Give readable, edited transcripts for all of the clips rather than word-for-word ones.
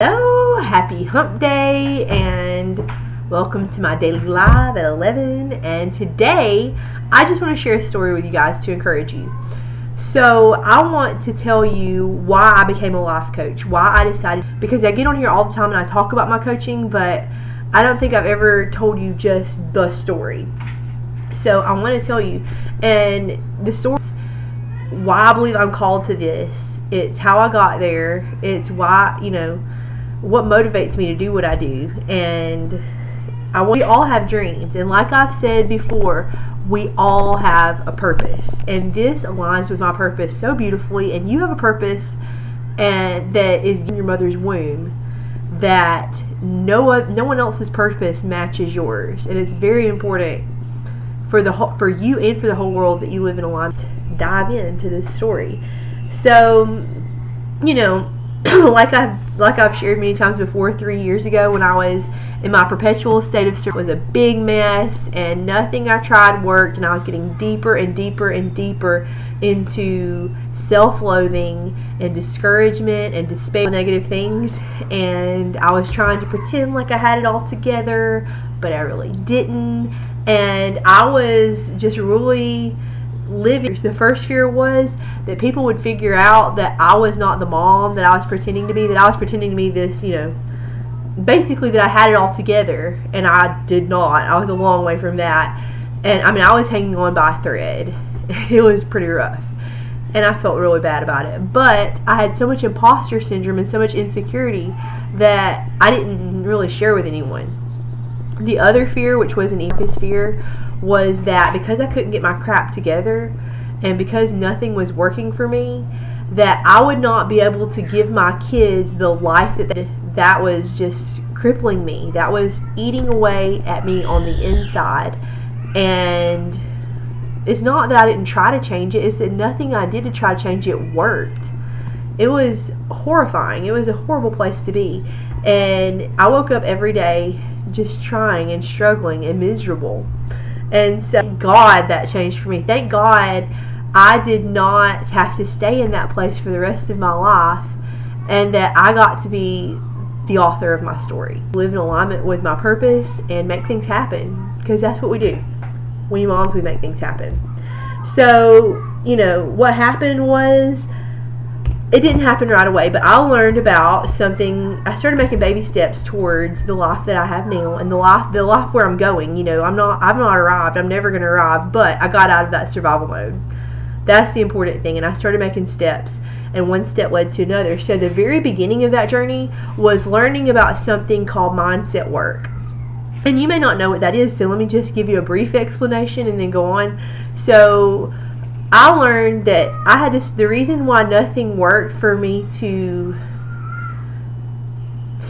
Hello, happy hump day, and welcome to my daily live at 11. And today I just want to share a story with you guys to encourage you. So I want to tell you why I became a life coach, why I decided, because I get on here all the time and I talk about my coaching, but I don't think I've ever told you just the story. So I want to tell you, and the story, why I believe I'm called to this. It's how I got there. It's why, what motivates me to do what I do. And we all have dreams, and like I've said before, we all have a purpose, and this aligns with my purpose so beautifully. And you have a purpose, and that is in your mother's womb, that no one else's purpose matches yours. And it's very important for you and for the whole world that you live in alignment. Dive into this story. So, like I've shared many times before, 3 years ago when I was in my perpetual state of service, was a big mess, and nothing I tried worked, and I was getting deeper and deeper and deeper into self-loathing and discouragement and despair, negative things. And I was trying to pretend like I had it all together, but I really didn't. And I was just really living. The first fear was that people would figure out that I was not the mom that I was pretending to be, that I was pretending to be this, basically that I had it all together, and I did not. I was a long way from that. And I was hanging on by a thread. It was pretty rough, and I felt really bad about it. But I had so much imposter syndrome and so much insecurity that I didn't really share with anyone. The other fear, which was an easiest fear, was that because I couldn't get my crap together and because nothing was working for me, that I would not be able to give my kids the life that was just crippling me, that was eating away at me on the inside. And it's not that I didn't try to change it, it's that nothing I did to try to change it worked. It was horrifying. It was a horrible place to be. And I woke up every day just trying and struggling and miserable. And so thank God that changed for me. Thank God I did not have to stay in that place for the rest of my life, and that I got to be the author of my story. Live in alignment with my purpose and make things happen, because that's what we do. We moms, we make things happen. So, what happened was, it didn't happen right away, but I learned about something. I started making baby steps towards the life that I have now, and the life where I'm going. I've not arrived. I'm never going to arrive, but I got out of that survival mode. That's the important thing. And I started making steps, and one step led to another. So the very beginning of that journey was learning about something called mindset work. And you may not know what that is, so let me just give you a brief explanation and then go on. So I learned that the reason why nothing worked for me to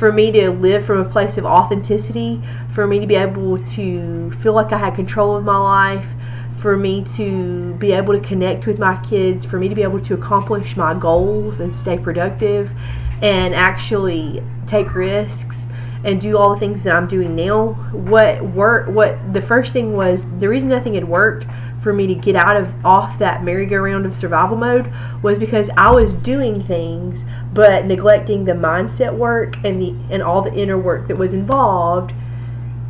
live from a place of authenticity, for me to be able to feel like I had control of my life, for me to be able to connect with my kids, for me to be able to accomplish my goals and stay productive and actually take risks and do all the things that I'm doing now, the first thing was, the reason nothing had worked for me to get off that merry-go-round of survival mode was because I was doing things but neglecting the mindset work and all the inner work that was involved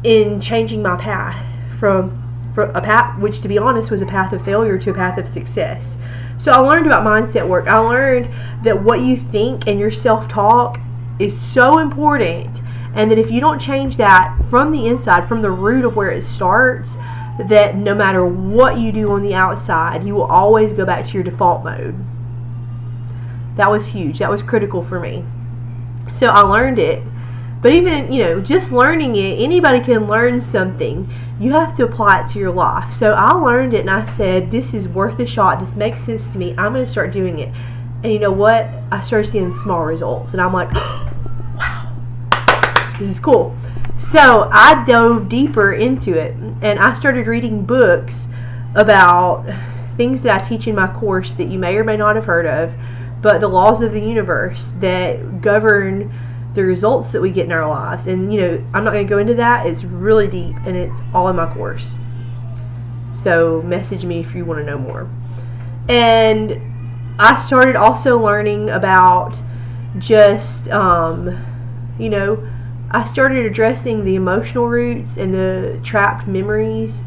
in changing my path from a path which, to be honest, was a path of failure to a path of success. So I learned about mindset work. I learned that what you think and your self-talk is so important, and that if you don't change that from the inside, from the root of where it starts, that no matter what you do on the outside, you will always go back to your default mode. That was huge. That was critical for me. So I learned it. But even, just learning it, anybody can learn something. You have to apply it to your life. So I learned it, and I said, this is worth a shot. This makes sense to me. I'm going to start doing it. And you know what? I started seeing small results. And I'm like, wow, this is cool. So I dove deeper into it, and I started reading books about things that I teach in my course that you may or may not have heard of, but the laws of the universe that govern the results that we get in our lives. And I'm not going to go into that. It's really deep, and it's all in my course. So message me if you want to know more. And I started also learning about just You know, I started addressing the emotional roots and the trapped memories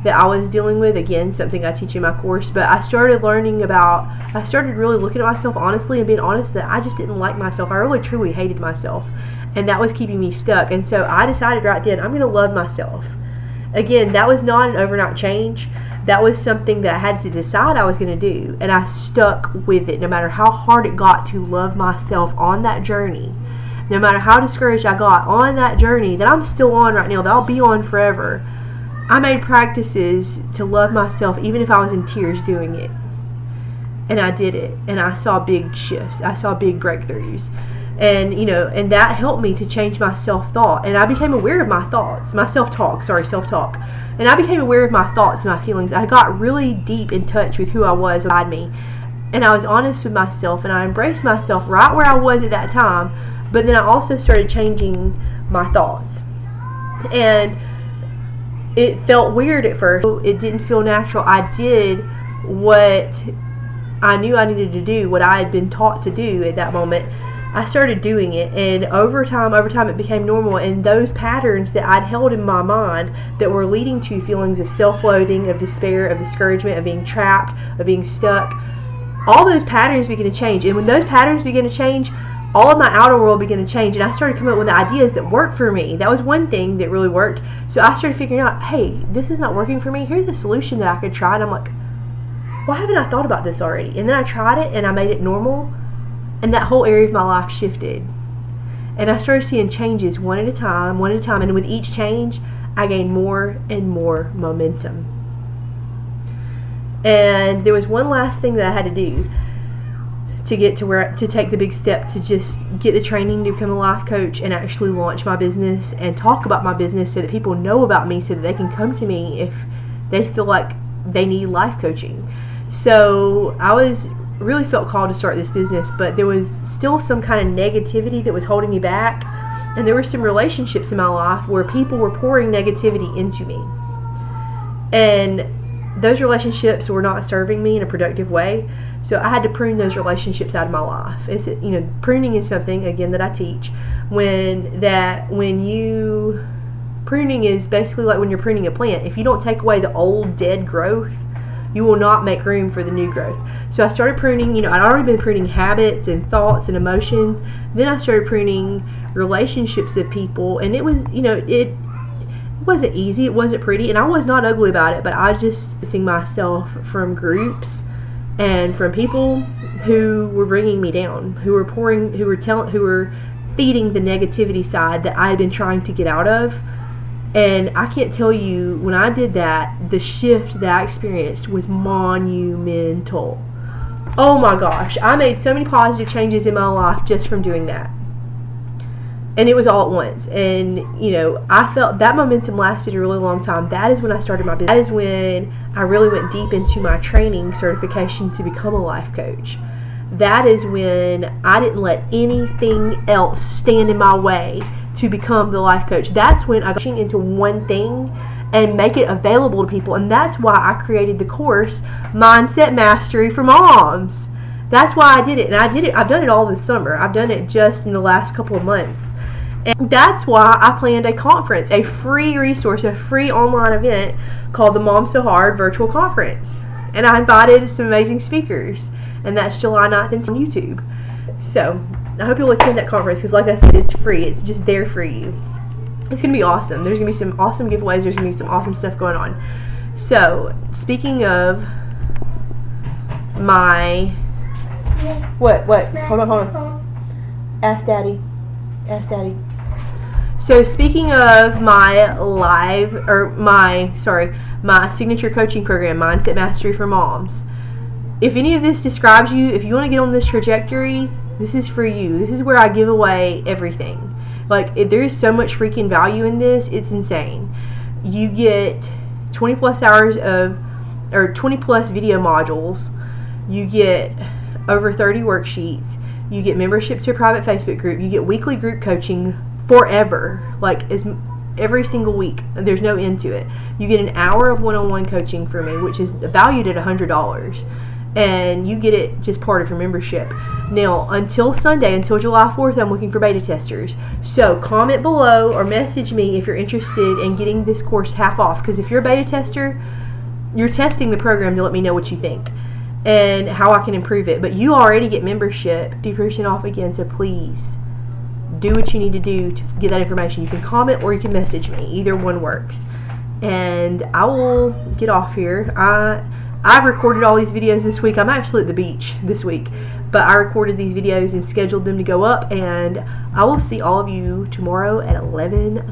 that I was dealing with. Again, something I teach in my course, but I started really looking at myself honestly and being honest that I just didn't like myself. I really truly hated myself, and that was keeping me stuck. And so I decided right then, I'm going to love myself. Again, that was not an overnight change. That was something that I had to decide I was going to do, and I stuck with it no matter how hard it got to love myself on that journey. No matter how discouraged I got on that journey that I'm still on right now, that I'll be on forever, I made practices to love myself even if I was in tears doing it. And I did it, and I saw big shifts. I saw big breakthroughs. And, you know, and that helped me to change my self-thought. And I became aware of my thoughts, my self-talk. And I became aware of my thoughts and my feelings. I got really deep in touch with who I was inside me. And I was honest with myself, and I embraced myself right where I was at that time. But then I also started changing my thoughts. And it felt weird at first. It didn't feel natural. I did what I knew I needed to do, what I had been taught to do at that moment. I started doing it, and over time it became normal. And those patterns that I'd held in my mind that were leading to feelings of self-loathing, of despair, of discouragement, of being trapped, of being stuck, all those patterns began to change. And when those patterns began to change, all of my outer world began to change, and I started coming up with ideas that worked for me. That was one thing that really worked. So I started figuring out, hey, this is not working for me. Here's a solution that I could try. And I'm like, why haven't I thought about this already? And then I tried it, and I made it normal, and that whole area of my life shifted. And I started seeing changes one at a time, and with each change, I gained more and more momentum. And there was one last thing that I had to do to get to take the big step to just get the training to become a life coach and actually launch my business and talk about my business so that people know about me, so that they can come to me if they feel like they need life coaching. So I really felt called to start this business, but there was still some kind of negativity that was holding me back, and there were some relationships in my life where people were pouring negativity into me, and those relationships were not serving me in a productive way. So I had to prune those relationships out of my life. Pruning is something, again, that I teach. Pruning is basically like when you're pruning a plant. If you don't take away the old dead growth, you will not make room for the new growth. So I started pruning, I'd already been pruning habits and thoughts and emotions. Then I started pruning relationships of people, and it was, it wasn't easy, it wasn't pretty, and I was not ugly about it, but I just distancing myself from groups and from people who were bringing me down, who were feeding the negativity side that I had been trying to get out of. And I can't tell you, when I did that, the shift that I experienced was monumental. Oh my gosh, I made so many positive changes in my life just from doing that. And it was all at once. And, I felt that momentum lasted a really long time. That is when I started my business. That is when I really went deep into my training certification to become a life coach. That is when I didn't let anything else stand in my way to become the life coach. That's when I got into one thing and make it available to people. And that's why I created the course, Mindset Mastery for Moms. That's why I did it. And I've done it all this summer. I've done it just in the last couple of months. And that's why I planned a conference, a free resource, a free online event called the Mom So Hard Virtual Conference. And I invited some amazing speakers. And that's July 9th on YouTube. So I hope you'll attend that conference, because like I said, it's free. It's just there for you. It's going to be awesome. There's going to be some awesome giveaways. There's going to be some awesome stuff going on. So, speaking of my... What? Hold on. Ask Daddy. So, speaking of my my signature coaching program, Mindset Mastery for Moms. If any of this describes you, if you want to get on this trajectory, this is for you. This is where I give away everything. There is so much freaking value in this. It's insane. You get 20 plus hours 20 plus video modules. You get over 30 worksheets. You get membership to a private Facebook group. You get weekly group coaching forever. Every single week. There's no end to it. You get an hour of one-on-one coaching from me, which is valued at $100. and you get it just part of your membership. Now, until Sunday, until July 4th, I'm looking for beta testers. So comment below or message me if you're interested in getting this course half off, because if you're a beta tester, you're testing the program to let me know what you think and how I can improve it. But you already get membership 50% off again, so please do what you need to do to get that information. You can comment or you can message me. Either one works. And I will get off here. I've recorded all these videos this week. I'm actually at the beach this week, but I recorded these videos and scheduled them to go up, and I will see all of you tomorrow at 11